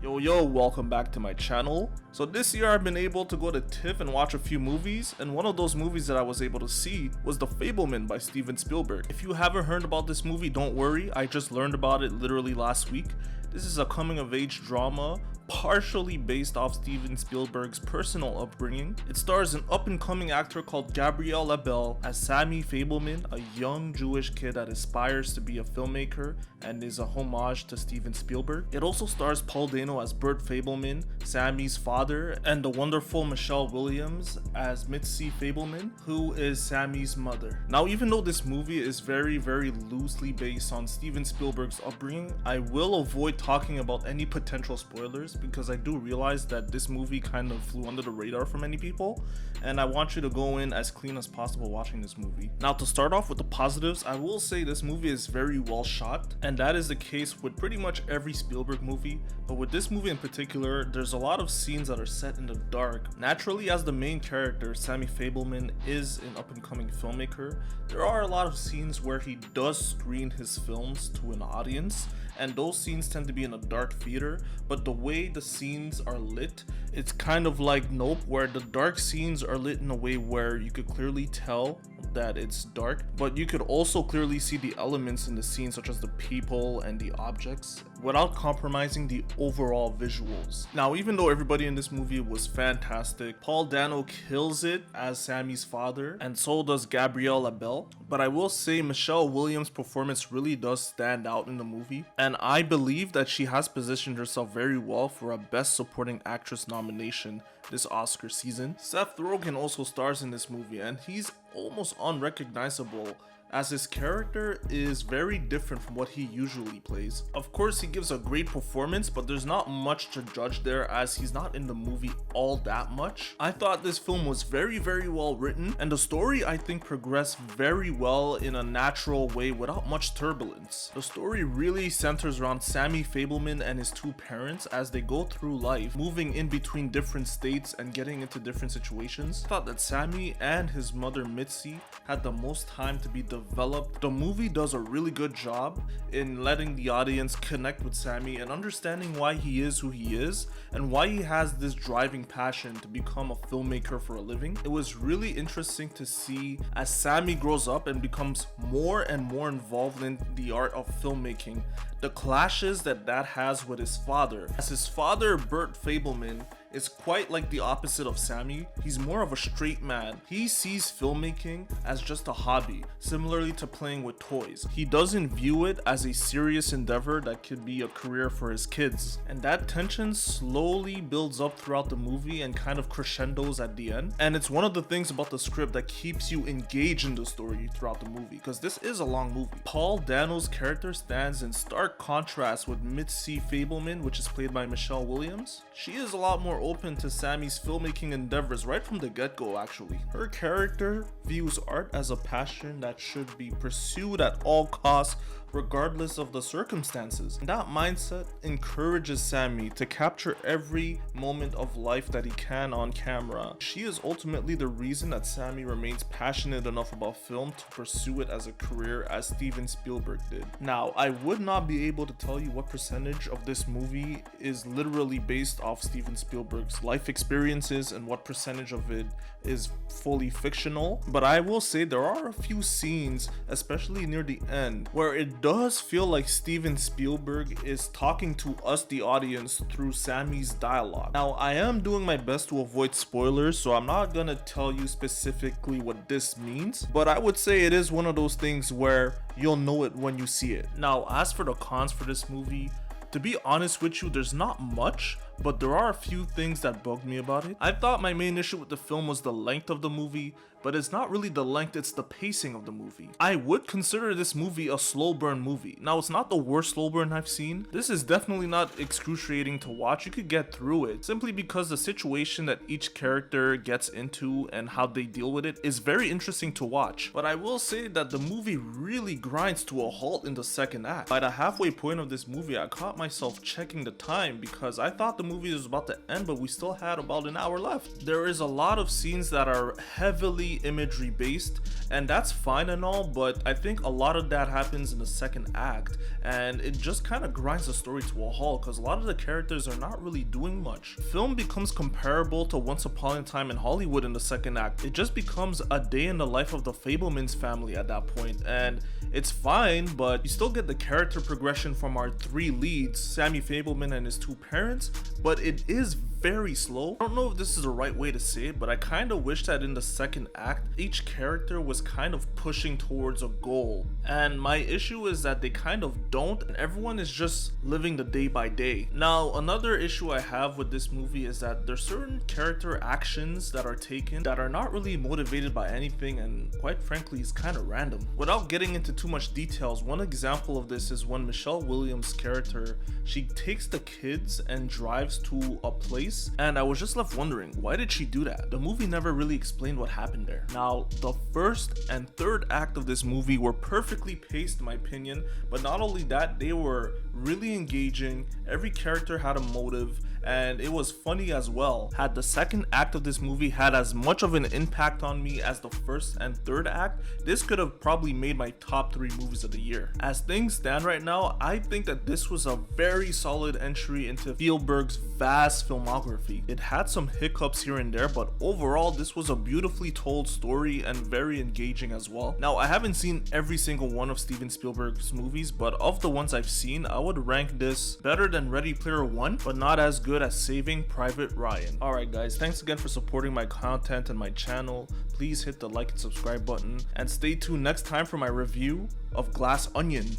Yo, welcome back to my channel. So this year I've been able to go to TIFF and watch a few movies, and one of those movies that I was able to see was The Fabelman by Steven Spielberg. If you haven't heard about this movie, don't worry, I just learned about it literally last week. This is a coming-of-age drama partially based off Steven Spielberg's personal upbringing. It stars an up-and-coming actor called Gabriel Labelle as Sammy Fabelman, a young Jewish kid that aspires to be a filmmaker and is a homage to Steven Spielberg. It also stars Paul Dano as Bert Fabelman, Sammy's father, and the wonderful Michelle Williams as Mitzi Fabelman, who is Sammy's mother. Now, even though this movie is very loosely based on Steven Spielberg's upbringing, I will avoid talking about any potential spoilers because I do realize that this movie kind of flew under the radar for many people, and I want you to go in as clean as possible watching this movie. Now, to start off with the positives, I will say this movie is very well shot, and that is the case with pretty much every Spielberg movie, but with this movie in particular, there's a lot of scenes that are set in the dark. Naturally, as the main character, Sammy Fabelman is an up-and-coming filmmaker, there are a lot of scenes where he does screen his films to an audience, and those scenes tend to be in a dark theater, but the way the scenes are lit, it's kind of like Nope, where the dark scenes are lit in a way where you could clearly tell that it's dark, but you could also clearly see the elements in the scene, such as the people and the objects, without compromising the overall visuals. Now, even though everybody in this movie was fantastic, Paul Dano kills it as Sammy's father, and so does Gabriel Labelle, but I will say Michelle Williams' performance really does stand out in the movie, and I believe that she has positioned herself very well for a Best Supporting Actress nomination this Oscar season. Seth Rogen also stars in this movie, and he's almost unrecognizable as his character is very different from what he usually plays. Of course, he gives a great performance, but there's not much to judge there as he's not in the movie all that much. I thought this film was very well written, and the story I think progressed very well in a natural way without much turbulence. The story really centers around Sammy Fabelman and his two parents as they go through life, moving in between different states and getting into different situations. I thought that Sammy and his mother Mitzi had the most time to be developed. The movie does a really good job in letting the audience connect with Sammy and understanding why he is who he is and why he has this driving passion to become a filmmaker for a living. It was really interesting to see as Sammy grows up and becomes more and more involved in the art of filmmaking, the clashes that has with his father. As his father, Bert Fabelman, is quite like the opposite of Sammy. He's more of a straight man. He sees filmmaking as just a hobby, similarly to playing with toys. He doesn't view it as a serious endeavor that could be a career for his kids. And that tension slowly builds up throughout the movie and kind of crescendos at the end. And it's one of the things about the script that keeps you engaged in the story throughout the movie, because this is a long movie. Paul Dano's character stands in stark contrast with Mitzi Fabelman, which is played by Michelle Williams. She is a lot more open to Sammy's filmmaking endeavors right from the get-go actually. Her character views art as a passion that should be pursued at all costs regardless of the circumstances. And that mindset encourages Sammy to capture every moment of life that he can on camera. She is ultimately the reason that Sammy remains passionate enough about film to pursue it as a career as Steven Spielberg did. Now, I would not be able to tell you what percentage of this movie is literally based off Steven Spielberg's life experiences and what percentage of it is fully fictional, but I will say there are a few scenes, especially near the end, where it does feel like Steven Spielberg is talking to us, the audience, through Sammy's dialogue. Now, I am doing my best to avoid spoilers, so I'm not gonna tell you specifically what this means, but I would say it is one of those things where you'll know it when you see it. Now, as for the cons for this movie, to be honest with you, there's not much, but there are a few things that bugged me about it. I thought my main issue with the film was the length of the movie, but it's not really the length, it's the pacing of the movie. I would consider this movie a slow burn movie. Now, it's not the worst slow burn I've seen. This is definitely not excruciating to watch. You could get through it simply because the situation that each character gets into and how they deal with it is very interesting to watch. But I will say that the movie really grinds to a halt in the second act. By the halfway point of this movie, I caught myself checking the time because I thought the movie was about to end, but we still had about an hour left. There is a lot of scenes that are heavily imagery based, and that's fine and all, but I think a lot of that happens in the second act, and it just kind of grinds the story to a halt because a lot of the characters are not really doing much. Film becomes comparable to Once Upon a Time in Hollywood in the second act. It just becomes a day in the life of the Fabelmans family at that point, and it's fine, but you still get the character progression from our three leads, Sammy Fabelman and his two parents, but it is very slow. I don't know if this is the right way to say it, but I kind of wish that in the second act, each character was kind of pushing towards a goal. And my issue is that they kind of don't, and everyone is just living the day by day. Now, another issue I have with this movie is that there's certain character actions that are taken that are not really motivated by anything, and quite frankly, is kind of random. Without getting into too much details, one example of this is when Michelle Williams' character, she takes the kids and drives to a place, and I was just left wondering, why did she do that? The movie never really explained what happened there. Now, the first and third act of this movie were perfectly paced in my opinion, but not only that, they were really engaging. Every character had a motive, and it was funny as well. Had the second act of this movie had as much of an impact on me as the first and third act, this could have probably made my top 3 movies of the year. As things stand right now, I think that this was a very solid entry into Spielberg's vast filmography. It had some hiccups here and there, but overall this was a beautifully told story and very engaging as well. Now, I haven't seen every single one of Steven Spielberg's movies, but of the ones I've seen, I would rank this better than Ready Player One, but not as good as Saving Private Ryan. Alright guys, thanks again for supporting my content and my channel. Please hit the like and subscribe button, and stay tuned next time for my review of Glass Onion.